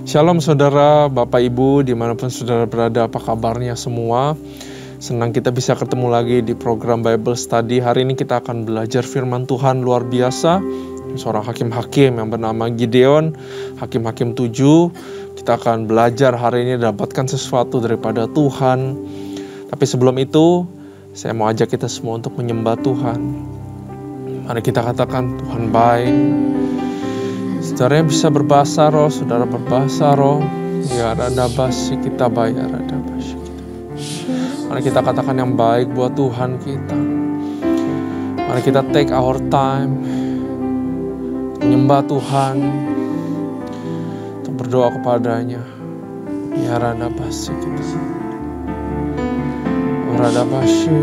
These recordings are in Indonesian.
Shalom saudara, Bapak Ibu, dimanapun saudara berada, apa kabarnya semua? Senang kita bisa ketemu lagi di program Bible Study. Hari ini kita akan belajar firman Tuhan luar biasa. Seorang hakim-hakim yang bernama Gideon, Hakim-hakim 7. Kita akan belajar hari ini dapatkan sesuatu daripada Tuhan. Tapi sebelum itu, saya mau ajak kita semua untuk menyembah Tuhan. Mari kita katakan, Tuhan baik. Saudara yang bisa berbahasa roh, saudara berbahasa roh. Ya rada basi kita bayar, rada basi kita. Mari kita katakan yang baik buat Tuhan kita. Mari kita take our time menyembah Tuhan, untuk berdoa kepadanya. Ya rada basi kita. Rada basi.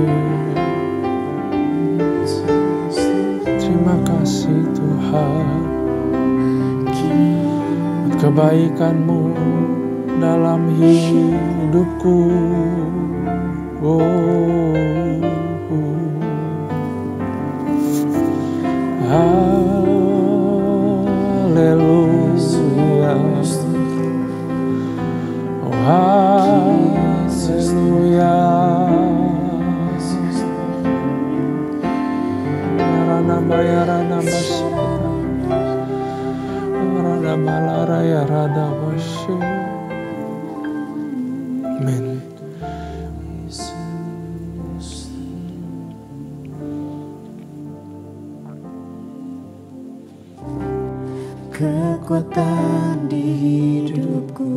Terima kasih Tuhan, kebaikan-Mu dalam hidupku. Haleluya. Oh, haleluya. Yarana basyita. Yarana balara yarada basyita. Amin. Kekuatan di hidupku,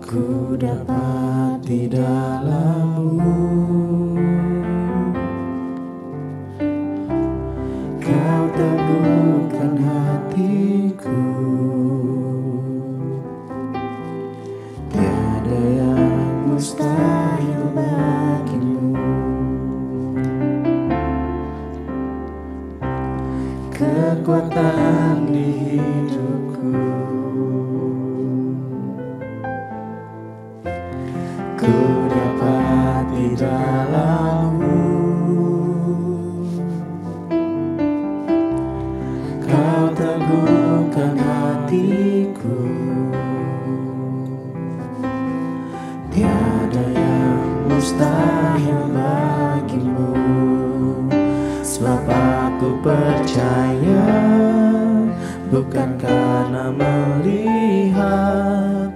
ku dapat di dalam-Mu. Kau teguhkan hatiku, tiada yang mustahil bagi-Mu. Kekuatan di hidupku, ku dapat di dalam-Mu. Kau teguhkan hatiku, tiada yang mustahil bagi-Mu. Sebab aku percaya, bukan karena melihat,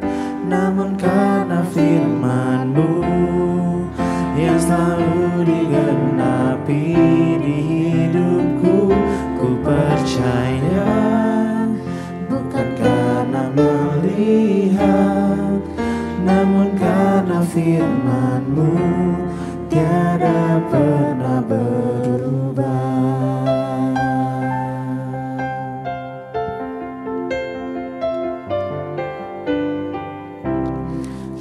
namun karena firman-Mu yang selalu digenapi di hidupku. Ku percaya, bukan karena melihat, namun karena firman-Mu tiada pernah berubah.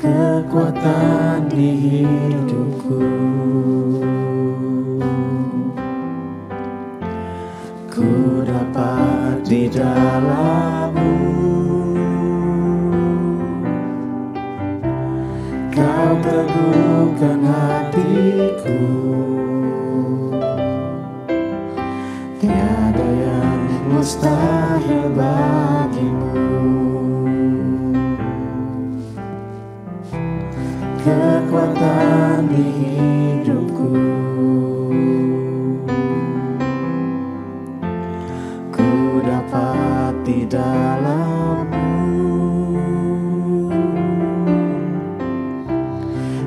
Kekuatan di hidupku, ku dapat di dalam-Mu. Kau teguhkan hatiku, tiada yang mustahil bagi-Mu. Kekuatan di hidupku, ku dapat di dalam-Mu.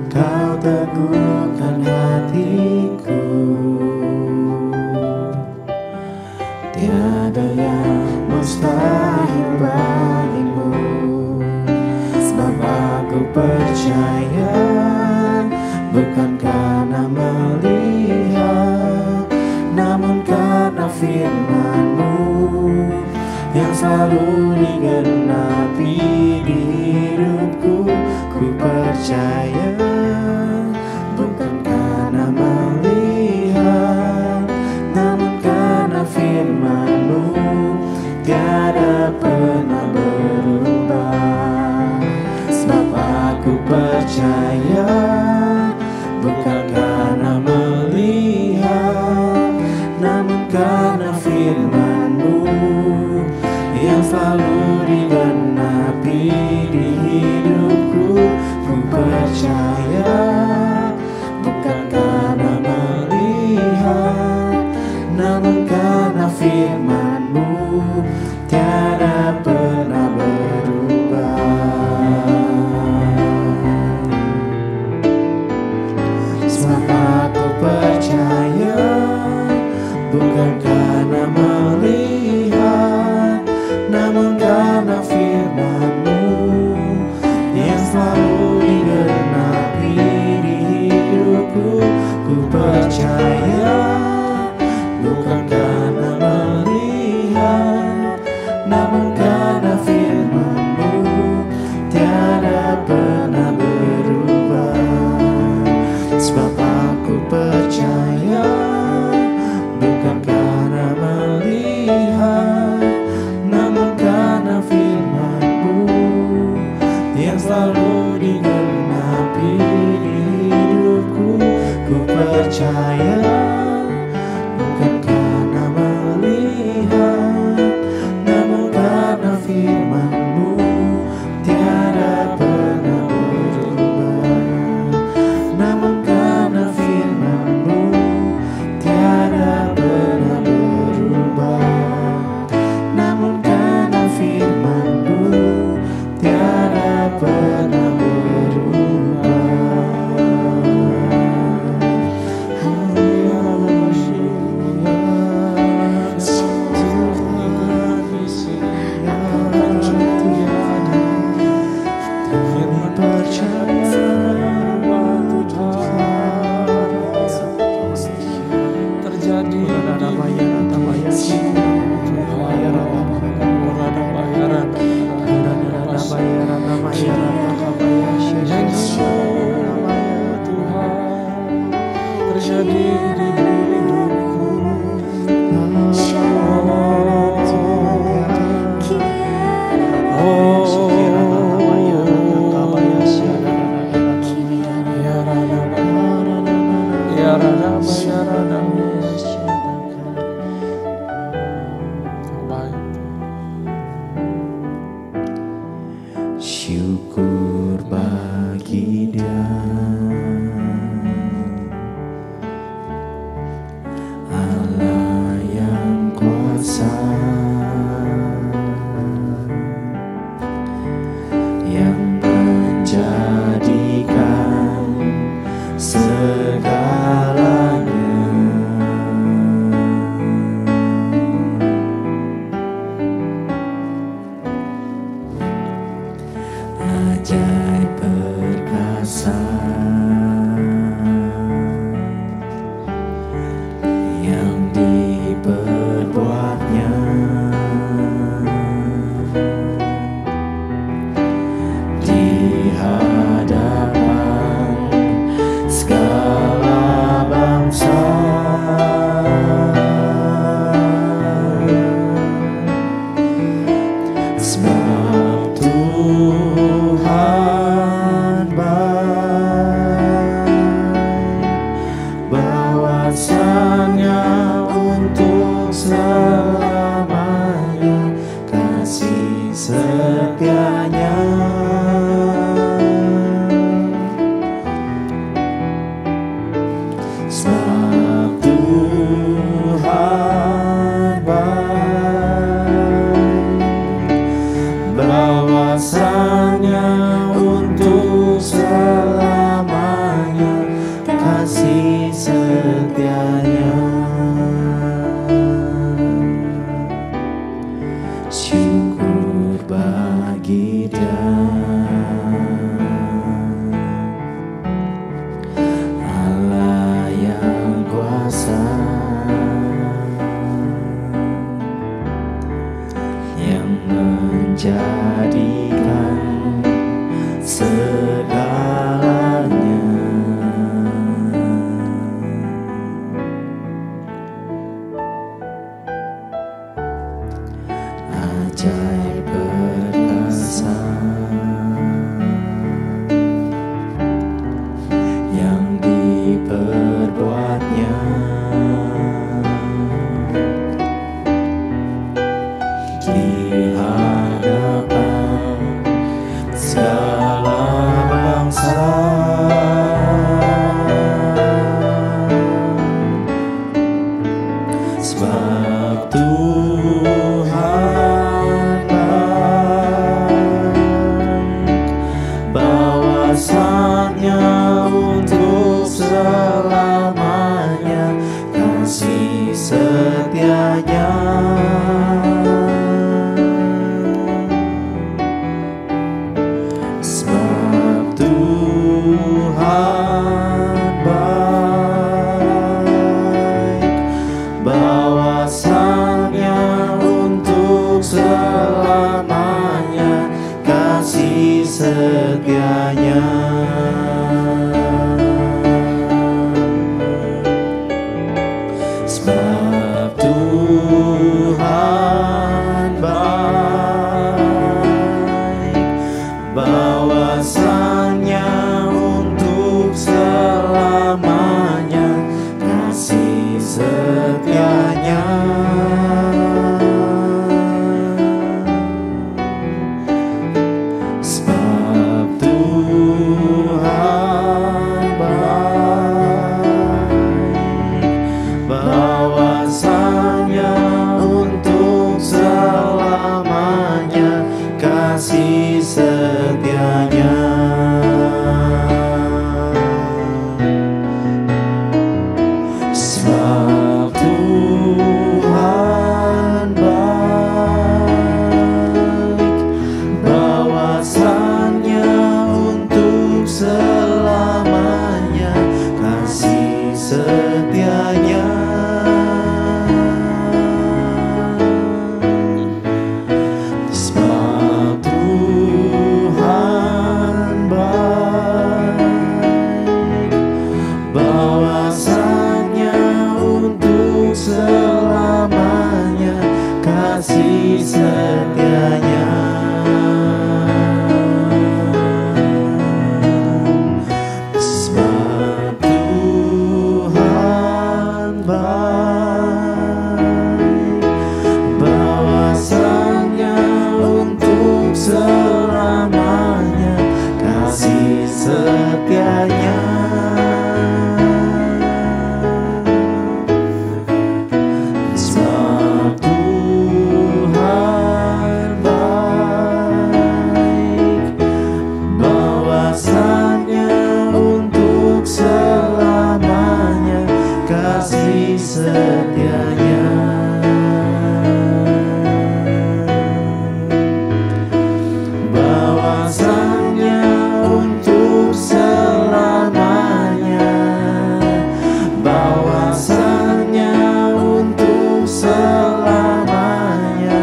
Kau teguhkan hatiku, tiada yang mustahil bagi-Mu. Sebab aku percaya, bukan karena melihat, namun karena firman-Mu yang selalu digenapi di hidupku. Ku percaya, bukan karena melihat, namun karena firman-Mu tiada pernah berubah. Sebab aku percaya, bukan karena melihat, namun karena firman-Mu selalu digenapi di hidupku. Ku percaya bukan karena melihat, namun karena firman-Mu tiada pernah berubah. Sebab aku percaya bukan karena melihat, namun karena firman-Mu yang selalu digenapi di hidupku. Ku percaya bukan karena melihat, namun karena firman-Mu tiada pernah berubah. Sebab aku percaya bukan karena melihat, namun karena firman-Mu yang selalu digenapi di hidupku. Ku percaya bukan karena melihat, namun karena firman-Mu tiada pernah berubah. Namun karena firman-Mu tiada pernah berubah. Namun karena firman-Mu tiada pernah berubah. Syukur bagi Dia, Allah yang kuasa, yang menjadikan segalanya. Ajaib perkasa yang diperbuatnya, di hadapan segala bangsa. Sebab Tuhan baik, bahwasanya untuk selamanya kasih setianya. Sebab Tuhan baik, bahwasanya untuk selamanya kasih setianya. Syukur bagi Dia, Allah yang kuasa, yang menjadikan segalanya. Ajaib perkasa yang diperbuatnya, di Sebab Tuhan baik, bahwasanya untuk selamanya kasih setianya. Sebab Tuhan baik, bahwasanya untuk selamanya kasih setianya. Sebab Tuhan baik, bahwasanya untuk selamanya kasih setianya. Sebab Tuhan baik, bahwasanya untuk selamanya kasih setianya. Sebab Tuhan baik, bahwasanya untuk selamanya kasih setianya. Sebab Tuhan baik, bahwasanya untuk selamanya kasih setianya. Sebab Tuhan baik, bahwasanya untuk selamanya kasih setianya. Sebab Tuhan baik, bahwasanya untuk selamanya kasih setianya. Bahwasanya untuk selamanya, bahwasanya untuk selamanya,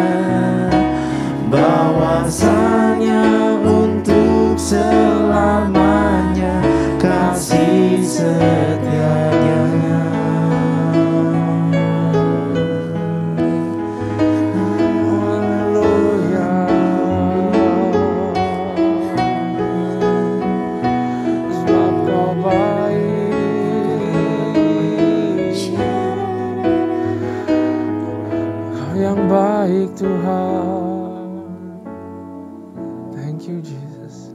bahwasanya untuk selamanya kasih setianya. Haleluya. Sebab Kau baik, Kau yang baik Tuhan. Thank you Jesus.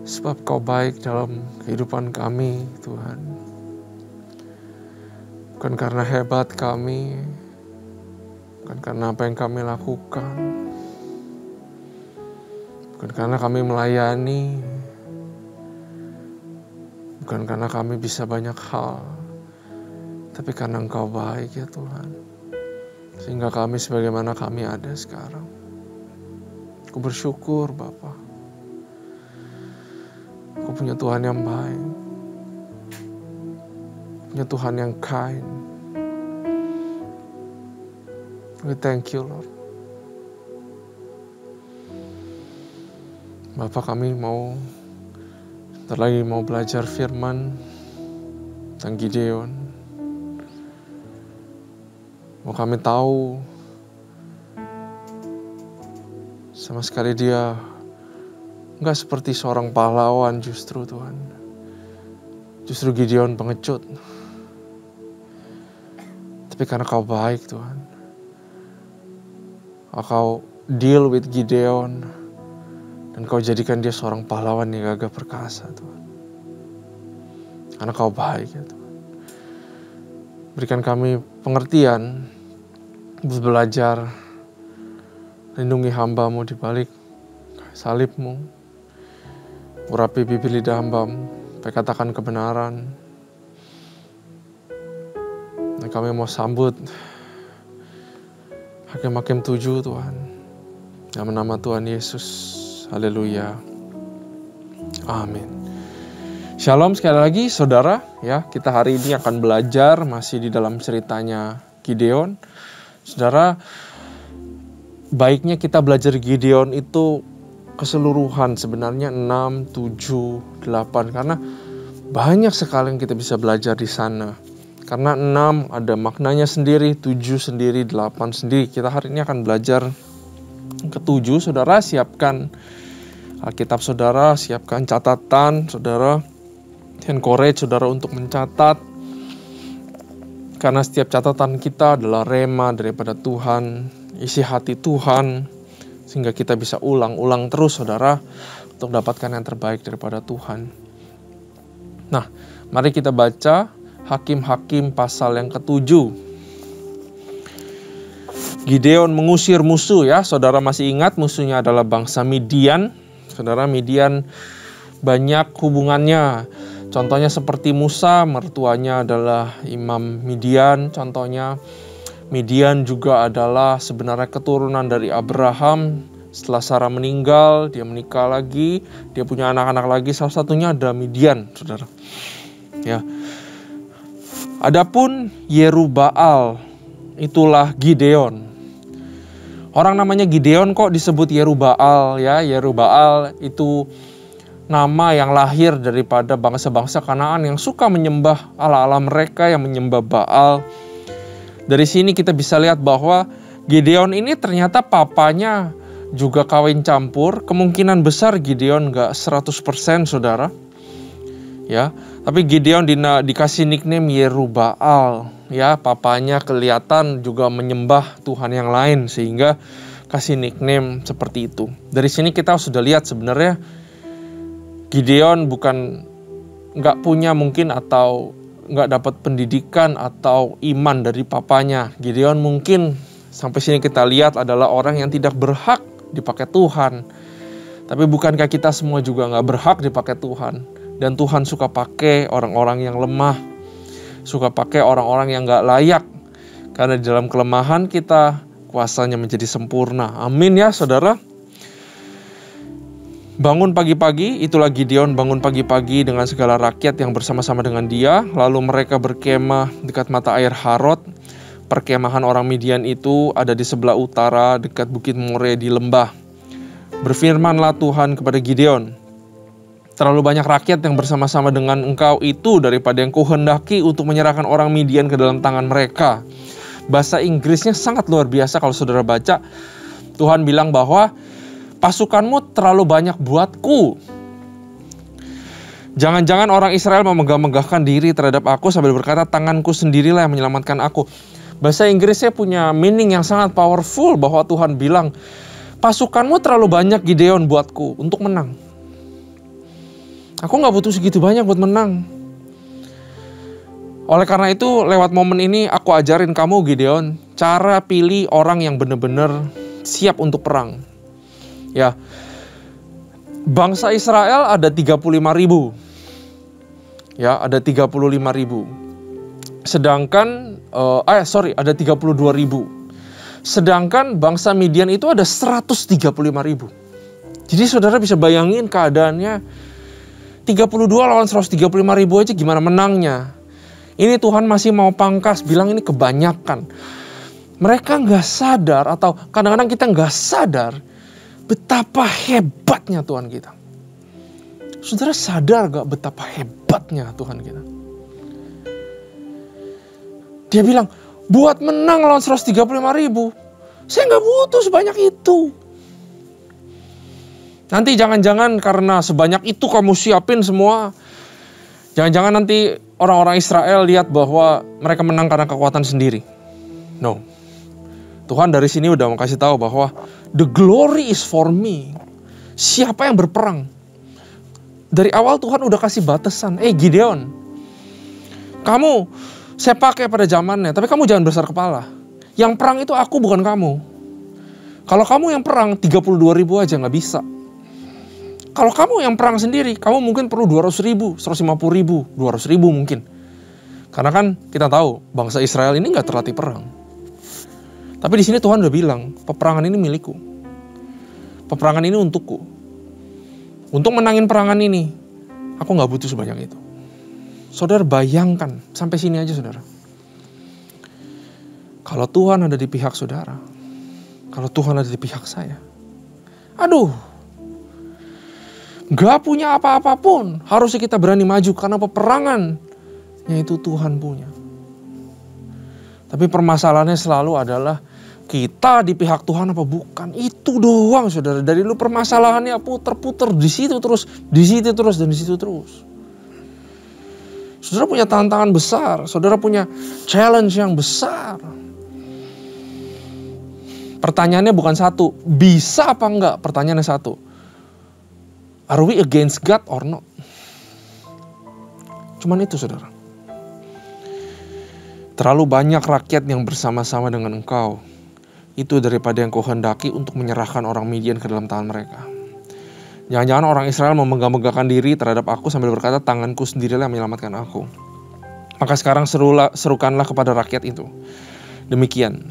Sebab Kau baik dalam kehidupan kami Tuhan. Bukan karena hebat kami, bukan karena apa yang kami lakukan, bukan karena kami melayani, bukan karena kami bisa banyak hal, tapi karena Engkau baik ya Tuhan. Sehingga kami sebagaimana kami ada sekarang. Aku bersyukur Bapa. Aku punya Tuhan yang baik, punya Tuhan yang kind. We thank you Lord. Bapak, kami bentar lagi mau belajar firman tentang Gideon. Mau kami tahu sama sekali dia enggak seperti seorang pahlawan justru Tuhan. Justru Gideon pengecut. Tapi karena Kau baik Tuhan, Kau deal with Gideon dan Kau jadikan dia seorang pahlawan yang gagah perkasa Tuhan. Karena Kau baik ya Tuhan. Berikan kami pengertian, belajar, lindungi hamba-Mu di balik salib-Mu. Urapi bibir lidah hamba-Mu, supaya katakan kebenaran. Dan kami mau sambut Hakim-Hakim 7 Tuhan. Dalam nama Tuhan Yesus. Haleluya. Amin. Shalom sekali lagi saudara, ya, kita hari ini akan belajar masih di dalam ceritanya Gideon. Saudara, baiknya kita belajar Gideon itu keseluruhan, sebenarnya 6, 7, 8, karena banyak sekali yang kita bisa belajar di sana. Karena 6 ada maknanya sendiri, 7 sendiri, 8 sendiri. Kita hari ini akan belajar ke-7. Saudara, siapkan Alkitab saudara, siapkan catatan saudara, encourage saudara untuk mencatat. Karena setiap catatan kita adalah rema daripada Tuhan, isi hati Tuhan, sehingga kita bisa ulang-ulang terus saudara, untuk dapatkan yang terbaik daripada Tuhan. Nah, mari kita baca Hakim-Hakim pasal yang ke-7. Gideon mengusir musuh, ya. Saudara masih ingat musuhnya adalah bangsa Midian. Saudara, Midian banyak hubungannya. Contohnya seperti Musa, mertuanya adalah Imam Midian. Contohnya Midian juga adalah sebenarnya keturunan dari Abraham. Setelah Sarah meninggal, dia menikah lagi, dia punya anak-anak lagi. Salah satunya ada Midian, saudara. Ya. Adapun Yerubbaal, itulah Gideon. Orang namanya Gideon kok disebut Yerubbaal, ya. Yerubbaal itu nama yang lahir daripada bangsa-bangsa Kanaan yang suka menyembah ala-ala mereka, yang menyembah Baal. Dari sini kita bisa lihat bahwa Gideon ini ternyata papanya juga kawin campur. Kemungkinan besar Gideon gak 100% saudara, ya. Tapi Gideon dikasih nickname Yerubbaal, ya. Papanya kelihatan juga menyembah Tuhan yang lain, sehingga kasih nickname seperti itu. Dari sini kita sudah lihat sebenarnya Gideon bukan nggak punya mungkin atau nggak dapat pendidikan atau iman dari papanya. Gideon mungkin sampai sini kita lihat adalah orang yang tidak berhak dipakai Tuhan. Tapi bukankah kita semua juga nggak berhak dipakai Tuhan? Dan Tuhan suka pakai orang-orang yang lemah, suka pakai orang-orang yang nggak layak. Karena di dalam kelemahan kita, kuasanya menjadi sempurna. Amin ya saudara. Bangun pagi-pagi, itulah Gideon bangun pagi-pagi dengan segala rakyat yang bersama-sama dengan dia. Lalu mereka berkemah dekat mata air Harod. Perkemahan orang Midian itu ada di sebelah utara dekat Bukit More di lembah. Berfirmanlah Tuhan kepada Gideon, terlalu banyak rakyat yang bersama-sama dengan engkau itu daripada yang kuhendaki untuk menyerahkan orang Midian ke dalam tangan mereka. Bahasa Inggrisnya sangat luar biasa kalau saudara baca. Tuhan bilang bahwa pasukanmu terlalu banyak buatku. Jangan-jangan orang Israel memegah-megahkan diri terhadap aku sambil berkata, tanganku sendirilah yang menyelamatkan aku. Bahasa Inggrisnya punya meaning yang sangat powerful, bahwa Tuhan bilang, pasukanmu terlalu banyak Gideon buatku untuk menang. Aku gak butuh segitu banyak buat menang. Oleh karena itu, lewat momen ini aku ajarin kamu Gideon, cara pilih orang yang benar-benar siap untuk perang. Ya, bangsa Israel ada 35.000. Ya, ada 35.000. Sedangkan, ada 32.000. Sedangkan bangsa Midian itu ada 135.000. Jadi saudara bisa bayangin keadaannya, 32 lawan 135.000 aja gimana menangnya. Ini Tuhan masih mau pangkas, bilang ini kebanyakan. Mereka gak sadar, atau kadang-kadang kita gak sadar betapa hebatnya Tuhan kita. Saudara sadar gak betapa hebatnya Tuhan kita? Dia bilang, buat menang lawan 135.000, saya gak butuh sebanyak itu. Nanti jangan-jangan karena sebanyak itu kamu siapin semua, jangan-jangan nanti orang-orang Israel lihat bahwa mereka menang karena kekuatan sendiri. No. Tuhan dari sini udah mau kasih tahu bahwa the glory is for me. Siapa yang berperang? Dari awal Tuhan udah kasih batasan. Gideon, kamu Saya pakai pada zamannya, tapi kamu jangan besar kepala. Yang perang itu aku, bukan kamu. Kalau kamu yang perang 32.000 aja nggak bisa. Kalau kamu yang perang sendiri, kamu mungkin perlu 200.000, 150.000, 200.000 mungkin. Karena kan kita tahu bangsa Israel ini nggak terlatih perang. Tapi di sini Tuhan udah bilang, peperangan ini milikku. Peperangan ini untukku. Untuk menangin perangan ini, aku nggak butuh sebanyak itu. Saudara bayangkan, sampai sini aja saudara. Kalau Tuhan ada di pihak saudara, kalau Tuhan ada di pihak saya, aduh, gak punya apa-apa pun, harusnya kita berani maju karena peperangannya itu Tuhan punya. Tapi permasalahannya selalu adalah kita di pihak Tuhan apa bukan? Itu doang saudara. Dari lu permasalahannya puter-puter di situ terus, di situ terus, dan di situ terus. Saudara punya tantangan besar, saudara punya challenge yang besar. Pertanyaannya bukan satu, bisa apa enggak? Pertanyaannya satu, are we against God or not? Cuman itu saudara. Terlalu banyak rakyat yang bersama-sama dengan engkau. Itu daripada yang kau hendaki untuk menyerahkan orang Midian ke dalam tangan mereka. Jangan-jangan orang Israel memegang-megahkan diri terhadap aku sambil berkata, tanganku sendirilah yang menyelamatkan aku. Maka sekarang serukanlah kepada rakyat itu. Demikian,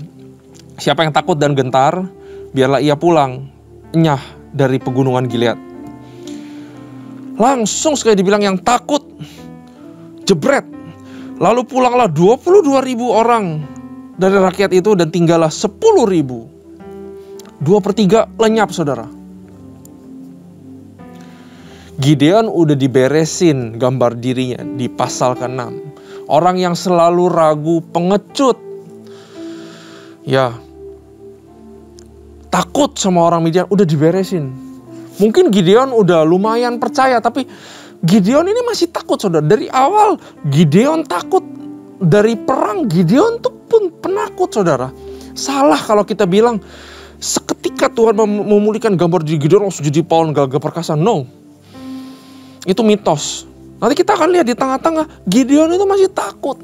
siapa yang takut dan gentar, biarlah ia pulang, enyah dari pegunungan Gilead. Langsung sekali dibilang yang takut, jebret. Lalu pulanglah 22.000 orang dari rakyat itu dan tinggallah 10.000. 2/3 lenyap saudara. Gideon udah diberesin gambar dirinya di pasal ke-6. Orang yang selalu ragu, pengecut. Ya, takut sama orang Midian udah diberesin. Mungkin Gideon udah lumayan percaya, tapi Gideon ini masih takut saudara. Dari awal Gideon takut. Dari perang Gideon tuh pun penakut saudara. Salah kalau kita bilang seketika Tuhan memulihkan gambar diri Gideon langsung jadi pahlawan gagah perkasa. No. Itu mitos. Nanti kita akan lihat di tengah-tengah Gideon itu masih takut.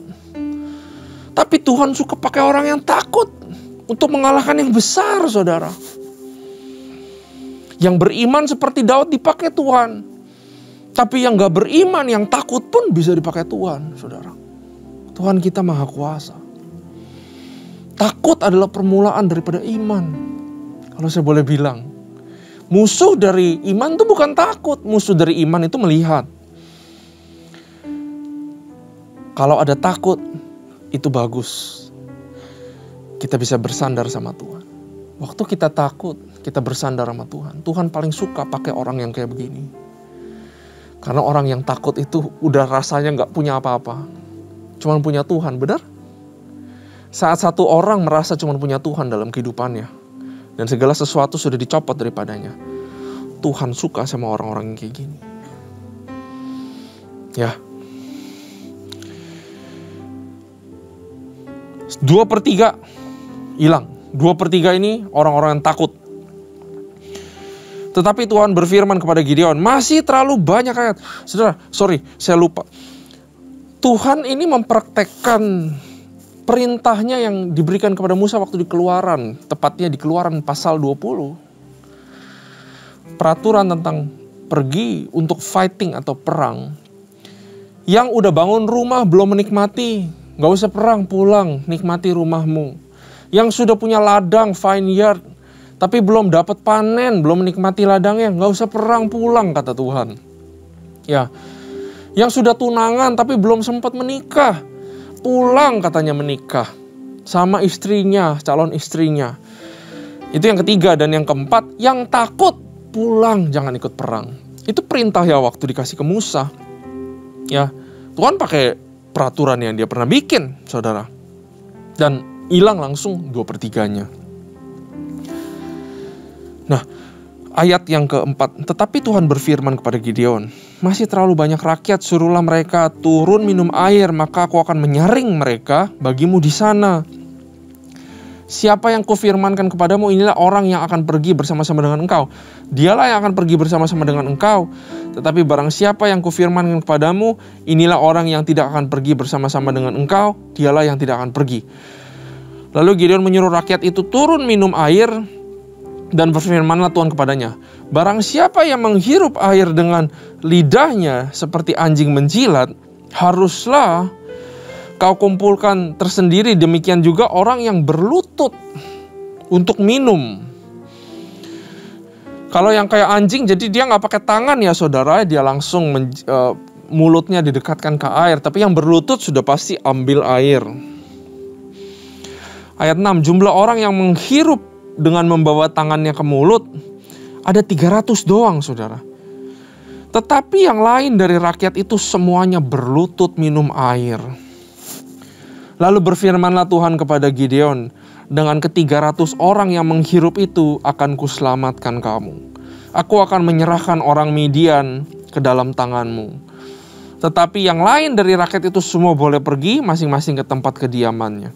Tapi Tuhan suka pakai orang yang takut untuk mengalahkan yang besar saudara. Yang beriman seperti Daud dipakai Tuhan. Tapi yang gak beriman, yang takut pun bisa dipakai Tuhan saudara. Tuhan kita maha kuasa. Takut adalah permulaan daripada iman. Kalau saya boleh bilang, musuh dari iman itu bukan takut. Musuh dari iman itu melihat. Kalau ada takut, itu bagus. Kita bisa bersandar sama Tuhan. Waktu kita takut, kita bersandar sama Tuhan. Tuhan paling suka pakai orang yang kayak begini. Karena orang yang takut itu udah rasanya gak punya apa-apa. Cuman punya Tuhan, benar? Saat satu orang merasa cuman punya Tuhan dalam kehidupannya. Dan segala sesuatu sudah dicopot daripadanya. Tuhan suka sama orang-orang yang kayak gini. Ya. 2/3 hilang. 2/3 ini orang-orang yang takut. Tetapi Tuhan berfirman kepada Gideon, masih terlalu banyak ayat. Saudara, saya lupa. Tuhan ini mempraktekkan perintahnya yang diberikan kepada Musa waktu di Keluaran. Tepatnya di Keluaran pasal 20. Peraturan tentang pergi untuk fighting atau perang. Yang udah bangun rumah belum menikmati. Gak usah perang, pulang, nikmati rumahmu. Yang sudah punya ladang, vineyard, tapi belum dapat panen, belum menikmati ladangnya, gak usah perang, pulang, kata Tuhan. Ya, yang sudah tunangan tapi belum sempat menikah, pulang katanya menikah sama istrinya, calon istrinya. Itu yang ketiga. Dan yang keempat, yang takut, pulang, jangan ikut perang. Itu perintah ya waktu dikasih ke Musa. Ya, Tuhan pakai peraturan yang dia pernah bikin, saudara. Dan hilang langsung 2/3-nya. Nah, ayat yang keempat. Tetapi Tuhan berfirman kepada Gideon, masih terlalu banyak rakyat, suruhlah mereka turun minum air, maka aku akan menyaring mereka bagimu di sana. Siapa yang kufirmankan kepadamu, inilah orang yang akan pergi bersama-sama dengan engkau. Dialah yang akan pergi bersama-sama dengan engkau. Tetapi barang siapa yang kufirmankan kepadamu, inilah orang yang tidak akan pergi bersama-sama dengan engkau. Dialah yang tidak akan pergi. Lalu Gideon menyuruh rakyat itu turun minum air, dan berfirmanlah Tuhan kepadanya, barang siapa yang menghirup air dengan lidahnya seperti anjing menjilat, haruslah kau kumpulkan tersendiri, demikian juga orang yang berlutut untuk minum. Kalau yang kayak anjing, jadi dia nggak pakai tangan ya saudara, dia langsung mulutnya didekatkan ke air. Tapi yang berlutut sudah pasti ambil air. Ayat 6, jumlah orang yang menghirup dengan membawa tangannya ke mulut ada 300 doang saudara. Tetapi yang lain dari rakyat itu semuanya berlutut minum air. Lalu berfirmanlah Tuhan kepada Gideon, dengan ke-300 orang yang menghirup itu akan kuselamatkan kamu. Aku akan menyerahkan orang Midian ke dalam tanganmu. Tetapi yang lain dari rakyat itu semua boleh pergi masing-masing ke tempat kediamannya.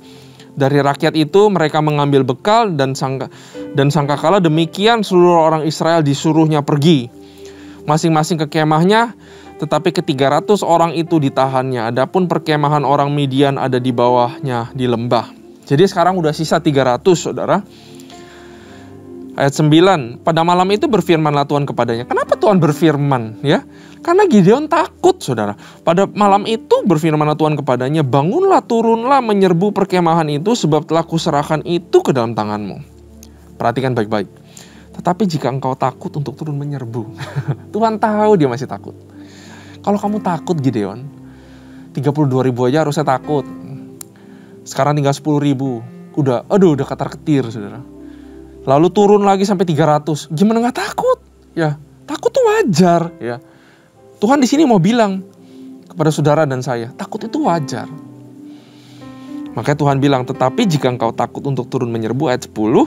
Dari rakyat itu mereka mengambil bekal dan sangkakala demikian seluruh orang Israel disuruhnya pergi masing-masing ke kemahnya. Tetapi ke-300 orang itu ditahannya. Adapun perkemahan orang Midian ada di bawahnya di lembah. Jadi sekarang udah sisa 300 saudara. Ayat 9. Pada malam itu berfirmanlah Tuhan kepadanya. Kenapa Tuhan berfirman ya? Karena Gideon takut saudara. Pada malam itu berfirmanlah Tuhan kepadanya. Bangunlah, turunlah menyerbu perkemahan itu, sebab telah kuserahkan itu ke dalam tanganmu. Perhatikan baik-baik. Tetapi jika engkau takut untuk turun menyerbu. Tuhan tahu dia masih takut. Kalau kamu takut Gideon, 32.000 aja harusnya takut. Sekarang tinggal 10.000. Udah ketar-ketir saudara. Lalu turun lagi sampai 300. Gimana gak takut? Ya, takut tuh wajar ya. Tuhan di sini mau bilang kepada saudara dan saya, takut itu wajar. Makanya Tuhan bilang, tetapi jika engkau takut untuk turun menyerbu, ayat 10,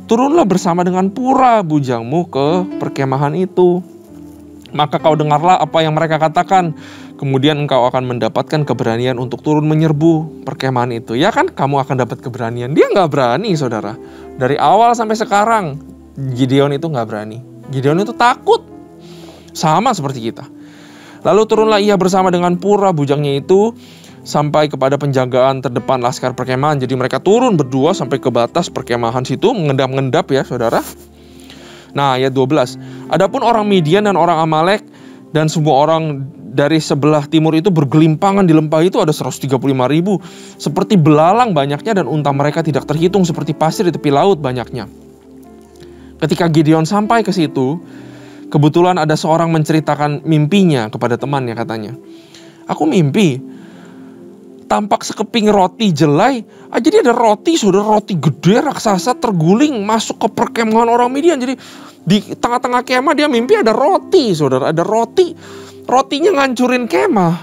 turunlah bersama dengan pura bujangmu ke perkemahan itu. Maka kau dengarlah apa yang mereka katakan. Kemudian engkau akan mendapatkan keberanian untuk turun menyerbu perkemahan itu. Ya kan, kamu akan dapat keberanian. Dia gak berani saudara. Dari awal sampai sekarang, Gideon itu gak berani. Gideon itu takut. Sama seperti kita. Lalu turunlah ia bersama dengan pura bujangnya itu sampai kepada penjagaan terdepan laskar perkemahan. Jadi mereka turun berdua sampai ke batas perkemahan situ, mengendap-ngendap ya saudara. Nah ayat 12. Adapun orang Midian dan orang Amalek dan semua orang dari sebelah timur itu bergelimpangan di lembah itu ada 135.000. Seperti belalang banyaknya, dan unta mereka tidak terhitung, seperti pasir di tepi laut banyaknya. Ketika Gideon sampai ke situ, kebetulan ada seorang menceritakan mimpinya kepada temannya, katanya, aku mimpi tampak sekeping roti jelai. Jadi ada roti, saudara, roti gede raksasa terguling masuk ke perkemahan orang Midian. Jadi di tengah-tengah kemah dia mimpi ada roti, saudara, ada roti. Rotinya ngancurin kemah.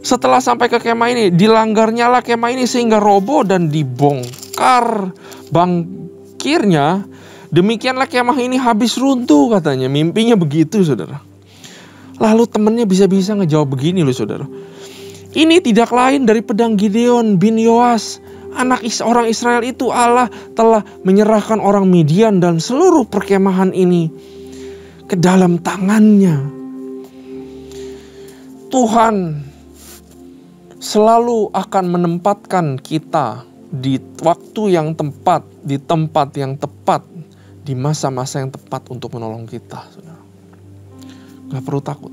Setelah sampai ke kemah ini, dilanggarnyalah kemah ini sehingga roboh dan dibongkar bangkirnya. Demikianlah kemah ini habis runtuh, katanya. Mimpinya begitu, saudara. Lalu temannya bisa-bisa ngejawab begini loh, saudara. Ini tidak lain dari pedang Gideon bin Yoas, anak orang Israel itu. Allah telah menyerahkan orang Midian dan seluruh perkemahan ini ke dalam tangannya. Tuhan selalu akan menempatkan kita di waktu yang tepat, di tempat yang tepat, di masa-masa yang tepat untuk menolong kita, saudara. Gak perlu takut.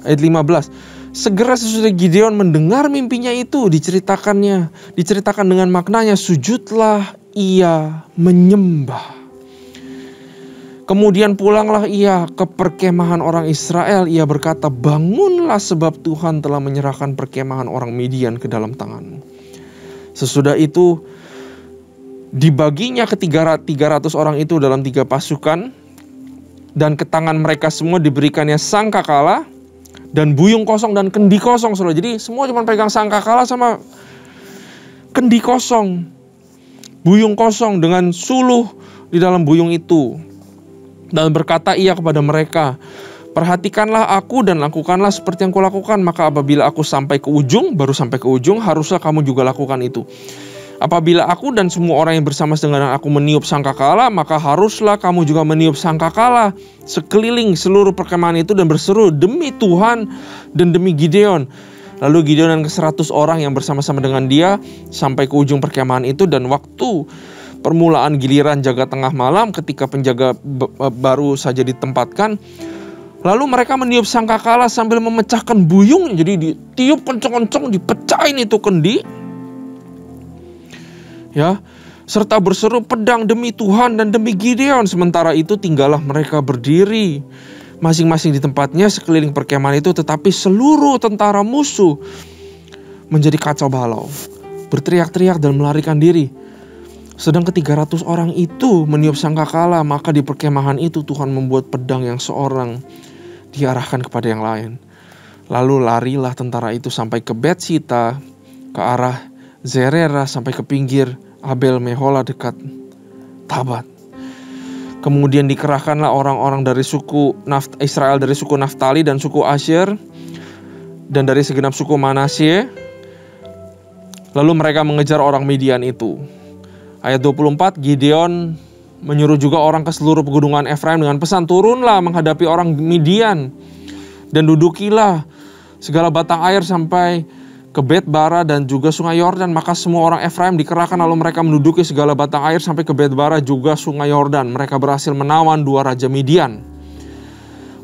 Ayat 15. Segera sesudah Gideon mendengar mimpinya itu diceritakan dengan maknanya, sujudlah ia menyembah. Kemudian pulanglah ia ke perkemahan orang Israel. Ia berkata, bangunlah sebab Tuhan telah menyerahkan perkemahan orang Midian ke dalam tanganmu. Sesudah itu dibaginya ke 300 orang itu dalam 3 pasukan. Dan ke tangan mereka semua diberikannya sangkakala dan buyung kosong dan kendi kosong, saudara. Jadi semua cuma pegang sangkakala sama kendi kosong, buyung kosong dengan suluh di dalam buyung itu. Dan berkata ia kepada mereka, Perhatikanlah aku dan lakukanlah seperti yang kulakukan. Maka apabila aku sampai ke ujung, baru sampai ke ujung, haruslah kamu juga lakukan itu. Apabila aku dan semua orang yang bersama dengan aku meniup sangkakala, maka haruslah kamu juga meniup sangkakala sekeliling seluruh perkemahan itu dan berseru, demi Tuhan dan demi Gideon. Lalu Gideon dan ke-100 orang yang bersama-sama dengan dia sampai ke ujung perkemahan itu, dan waktu permulaan giliran jaga tengah malam ketika penjaga baru saja ditempatkan, lalu mereka meniup sangkakala sambil memecahkan buyung. Jadi ditiup kencang-kencang, dipecahin itu kendi. Ya, serta berseru, pedang demi Tuhan dan demi Gideon. Sementara itu tinggallah mereka berdiri masing-masing di tempatnya sekeliling perkemahan itu, tetapi seluruh tentara musuh menjadi kacau balau, berteriak-teriak dan melarikan diri. Sedang ke-300 orang itu meniup sangkakala, maka di perkemahan itu Tuhan membuat pedang yang seorang diarahkan kepada yang lain. Lalu larilah tentara itu sampai ke Betsita, ke arah Zerera, sampai ke pinggir Abel Mehola dekat Tabat. Kemudian dikerahkanlah orang-orang dari suku Israel, dari suku Naftali dan suku Asyer, dan dari segenap suku Manasye. Lalu mereka mengejar orang Midian itu. Ayat 24, Gideon menyuruh juga orang ke seluruh pegunungan Efraim dengan pesan, turunlah menghadapi orang Midian dan dudukilah segala batang air sampai ke Bet-bara dan juga sungai Yordan. Maka semua orang Efraim dikerahkan, lalu mereka menduduki segala batang air sampai ke Bet-bara juga sungai Yordan. Mereka berhasil menawan 2 raja Midian,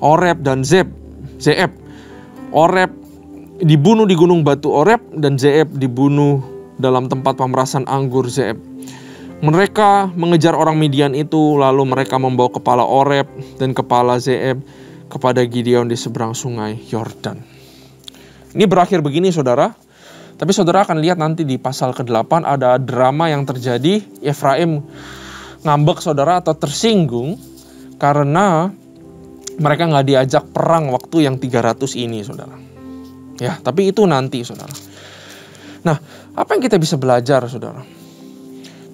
Oreb dan Zeeb. Oreb dibunuh di gunung batu Oreb, dan Zeeb dibunuh dalam tempat pemerasan anggur Zeeb. Mereka mengejar orang Midian itu, lalu mereka membawa kepala Oreb dan kepala Zeeb kepada Gideon di seberang sungai Yordan. Ini berakhir begini, saudara. Tapi saudara akan lihat nanti di pasal ke-8 ada drama yang terjadi. Efraim ngambek, saudara, atau tersinggung karena mereka nggak diajak perang waktu yang 300 ini, saudara. Ya, tapi itu nanti, saudara. Nah, apa yang kita bisa belajar, saudara?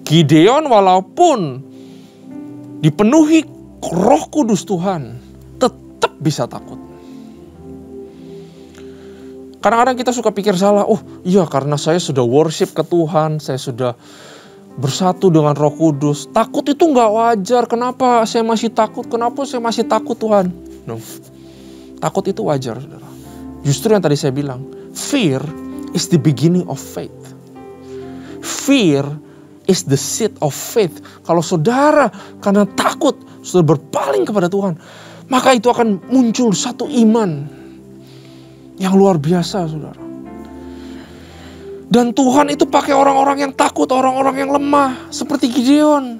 Gideon walaupun dipenuhi Roh Kudus Tuhan, tetap bisa takut. Kadang-kadang kita suka pikir salah, oh iya karena saya sudah worship ke Tuhan, saya sudah bersatu dengan Roh Kudus. Takut itu nggak wajar, kenapa saya masih takut? Kenapa saya masih takut, Tuhan? No. Takut itu wajar, saudara. Justru yang tadi saya bilang, fear is the beginning of faith. Fear is the seed of faith. Kalau saudara karena takut sudah berpaling kepada Tuhan, maka itu akan muncul satu iman yang luar biasa, saudara. Dan Tuhan itu pakai orang-orang yang takut, orang-orang yang lemah, seperti Gideon.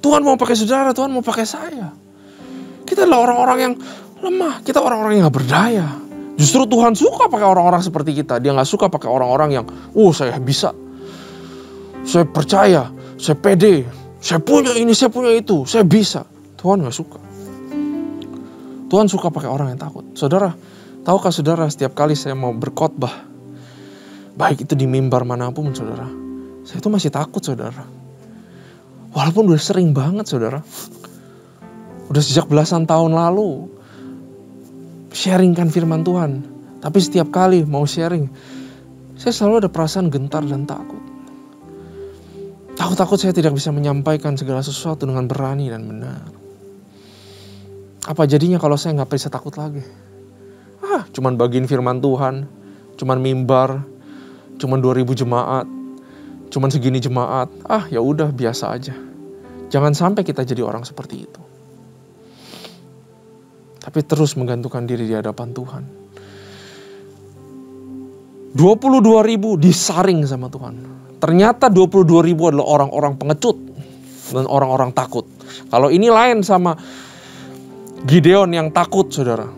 Tuhan mau pakai saudara, Tuhan mau pakai saya. Kita adalah orang-orang yang lemah, kita orang-orang yang gak berdaya. Justru Tuhan suka pakai orang-orang seperti kita. Dia gak suka pakai orang-orang yang, saya bisa, saya percaya, saya pede, saya punya ini, saya punya itu, saya bisa. Tuhan gak suka. Tuhan suka pakai orang yang takut. Saudara, tahukah saudara, setiap kali saya mau berkhotbah, baik itu di mimbar manapun, saudara, saya itu masih takut, saudara. Walaupun udah sering banget, saudara. Udah sejak belasan tahun lalu sharingkan firman Tuhan. Tapi setiap kali mau sharing, saya selalu ada perasaan gentar dan takut. Takut saya tidak bisa menyampaikan segala sesuatu dengan berani dan benar. Apa jadinya kalau saya gak bisa takut lagi? Cuman bagiin firman Tuhan, cuman mimbar, cuman 2000 jemaat, cuman segini jemaat. Ya udah, biasa aja. Jangan sampai kita jadi orang seperti itu. Tapi terus menggantungkan diri di hadapan Tuhan. 22.000 disaring sama Tuhan. Ternyata 22.000 adalah orang-orang pengecut dan orang-orang takut. Kalau ini lain sama Gideon yang takut, saudara.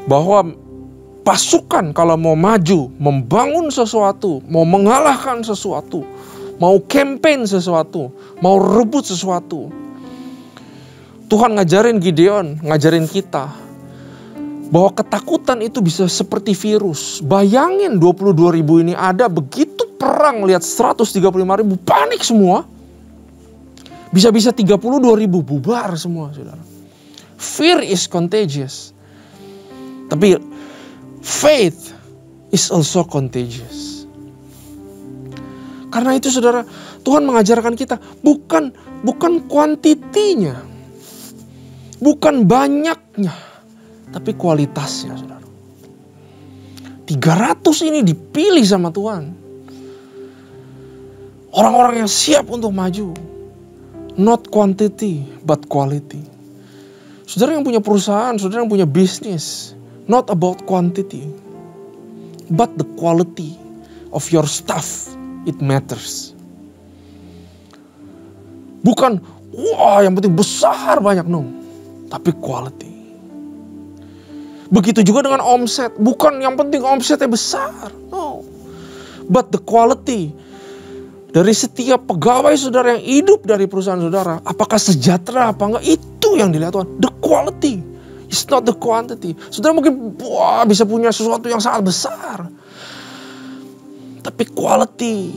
Bahwa pasukan kalau mau maju, membangun sesuatu, mau mengalahkan sesuatu, mau campaign sesuatu, mau rebut sesuatu, Tuhan ngajarin Gideon, ngajarin kita bahwa ketakutan itu bisa seperti virus. Bayangin 22.000 ini ada, begitu perang lihat 135.000 panik semua. Bisa-bisa 32.000 bubar semua, saudara. Fear is contagious. Tapi faith is also contagious. Karena itu saudara, Tuhan mengajarkan kita bukan kuantitinya, bukan banyaknya, tapi kualitasnya saudara. 300 ini dipilih sama Tuhan. Orang-orang yang siap untuk maju. Not quantity, but quality. Saudara yang punya perusahaan, saudara yang punya bisnis, not about quantity, but the quality of your stuff, it matters. Bukan, wah yang penting besar banyak, no. Tapi quality. Begitu juga dengan omset. Bukan yang penting omsetnya besar, no. But the quality. Dari setiap pegawai saudara yang hidup dari perusahaan saudara, apakah sejahtera apa enggak, itu yang dilihat Tuhan. The quality, it's not the quantity. Saudara mungkin bisa punya sesuatu yang sangat besar, tapi quality,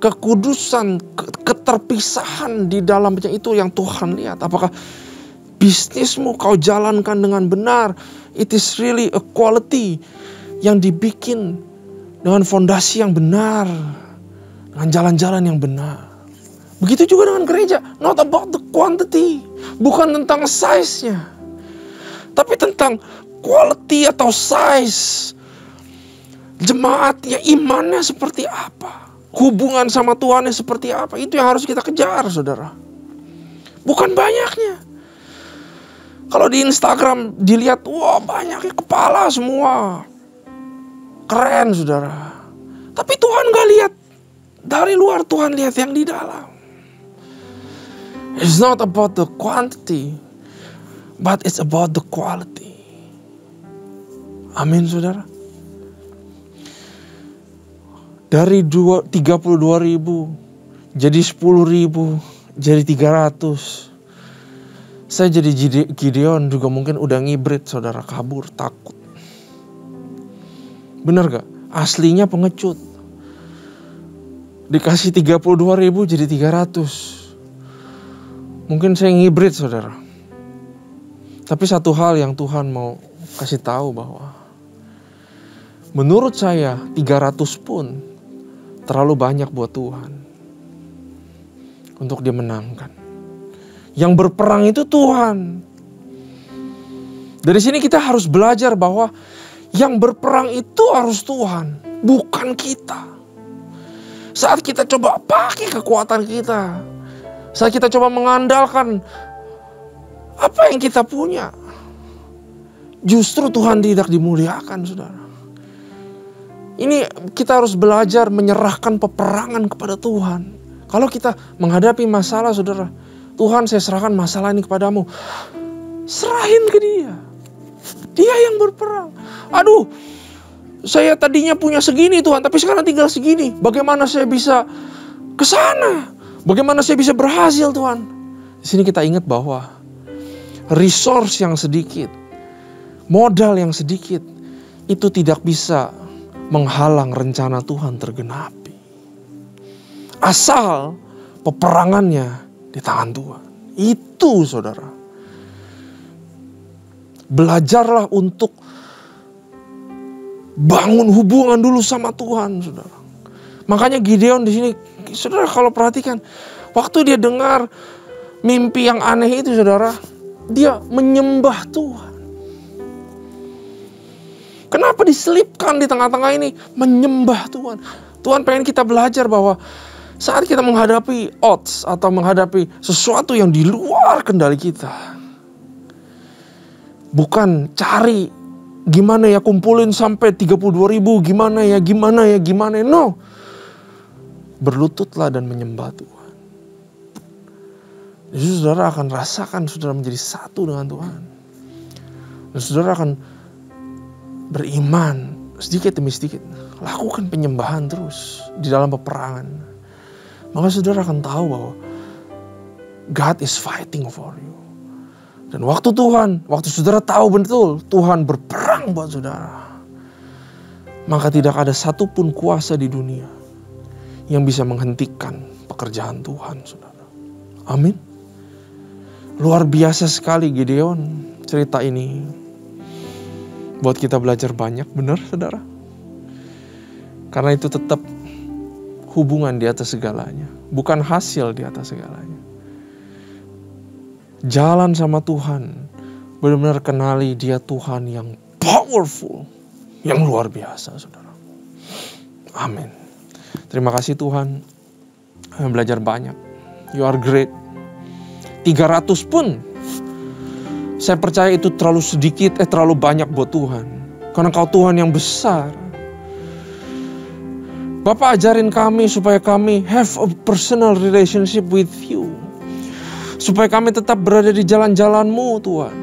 kekudusan, keterpisahan di dalamnya itu yang Tuhan lihat. Apakah bisnismu kau jalankan dengan benar? It is really a quality yang dibikin dengan fondasi yang benar, dengan jalan-jalan yang benar. Begitu juga dengan gereja. Not about the quantity. Bukan tentang size-nya. Tapi tentang quality atau size. Jemaatnya, imannya seperti apa. Hubungan sama Tuhannya seperti apa. Itu yang harus kita kejar saudara. Bukan banyaknya. Kalau di Instagram dilihat, wah banyaknya kepala semua. Keren saudara. Tapi Tuhan gak lihat. Dari luar, Tuhan lihat yang di dalam. It's not about the quantity, but it's about the quality. Amin saudara. Dari 32.000 jadi 10.000, jadi 300. Saya jadi Gideon juga mungkin udah ngibrit saudara, kabur, takut. Benar gak? Aslinya pengecut. Dikasih 32.000 jadi 300. Mungkin saya ngibrit saudara. Tapi satu hal yang Tuhan mau kasih tahu bahwa menurut saya 300 pun terlalu banyak buat Tuhan untuk dia menangkan. Yang berperang itu Tuhan. Dari sini kita harus belajar bahwa yang berperang itu harus Tuhan, bukan kita. Saat kita coba pakai kekuatan kita, saat kita coba mengandalkan apa yang kita punya, justru Tuhan tidak dimuliakan saudara. Ini kita harus belajar menyerahkan peperangan kepada Tuhan. Kalau kita menghadapi masalah saudara, Tuhan saya serahkan masalah ini kepadamu. Serahin ke dia. Dia yang berperang. Aduh, saya tadinya punya segini Tuhan, tapi sekarang tinggal segini. Bagaimana saya bisa ke sana? Bagaimana saya bisa berhasil Tuhan? Di sini kita ingat bahwa resource yang sedikit, modal yang sedikit, itu tidak bisa menghalang rencana Tuhan tergenapi. Asal peperangannya di tangan Tuhan. Itu saudara. Belajarlah untuk bangun hubungan dulu sama Tuhan, saudara. Makanya Gideon di sini, saudara kalau perhatikan, waktu dia dengar mimpi yang aneh itu, saudara, dia menyembah Tuhan. Kenapa diselipkan di tengah-tengah ini? Menyembah Tuhan. Tuhan pengen kita belajar bahwa saat kita menghadapi odds atau menghadapi sesuatu yang di luar kendali kita, bukan cari gimana ya kumpulin sampai 32.000, gimana ya, no. Berlututlah dan menyembah Tuhan. Jadi saudara akan rasakan saudara menjadi satu dengan Tuhan. Dan saudara akan beriman sedikit demi sedikit. Lakukan penyembahan terus di dalam peperangan. Maka saudara akan tahu bahwa God is fighting for you. Dan waktu saudara tahu betul Tuhan berperang buat saudara, maka tidak ada satupun kuasa di dunia yang bisa menghentikan pekerjaan Tuhan, saudara. Amin. Luar biasa sekali Gideon, cerita ini buat kita belajar banyak, benar saudara? Karena itu tetap hubungan di atas segalanya, bukan hasil di atas segalanya. Jalan sama Tuhan, benar-benar kenali Dia Tuhan yang powerful, yang luar biasa, saudara. Amin. Terima kasih Tuhan. Belajar banyak. You are great. 300 pun saya percaya itu terlalu sedikit, terlalu banyak buat Tuhan. Karena Kau Tuhan yang besar. Bapak ajarin kami supaya kami have a personal relationship with You. Supaya kami tetap berada di jalan-jalan-Mu Tuhan.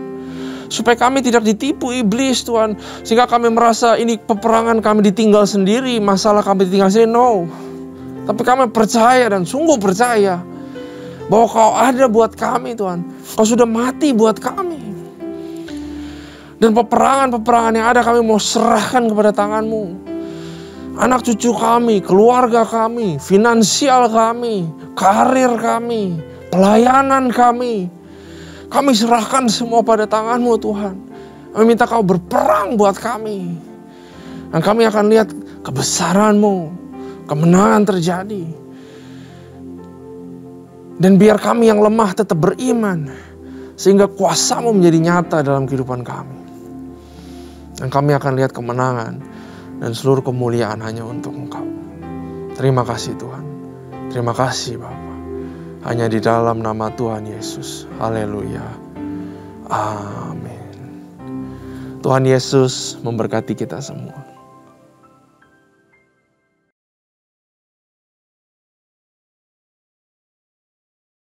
Supaya kami tidak ditipu iblis Tuhan. Sehingga kami merasa ini peperangan kami ditinggal sendiri. Masalah kami ditinggal sendiri. No. Tapi kami percaya dan sungguh percaya bahwa Kau ada buat kami Tuhan. Kau sudah mati buat kami. Dan peperangan-peperangan yang ada kami mau serahkan kepada tangan-Mu. Anak cucu kami, keluarga kami, finansial kami, karir kami, pelayanan kami. Kami serahkan semua pada tangan-Mu Tuhan. Kami minta Kau berperang buat kami. Dan kami akan lihat kebesaran-Mu, kemenangan terjadi. Dan biar kami yang lemah tetap beriman. Sehingga kuasa-Mu menjadi nyata dalam kehidupan kami. Dan kami akan lihat kemenangan. Dan seluruh kemuliaan hanya untuk Engkau. Terima kasih Tuhan. Terima kasih Bapa. Hanya di dalam nama Tuhan Yesus. Haleluya. Amin. Tuhan Yesus memberkati kita semua.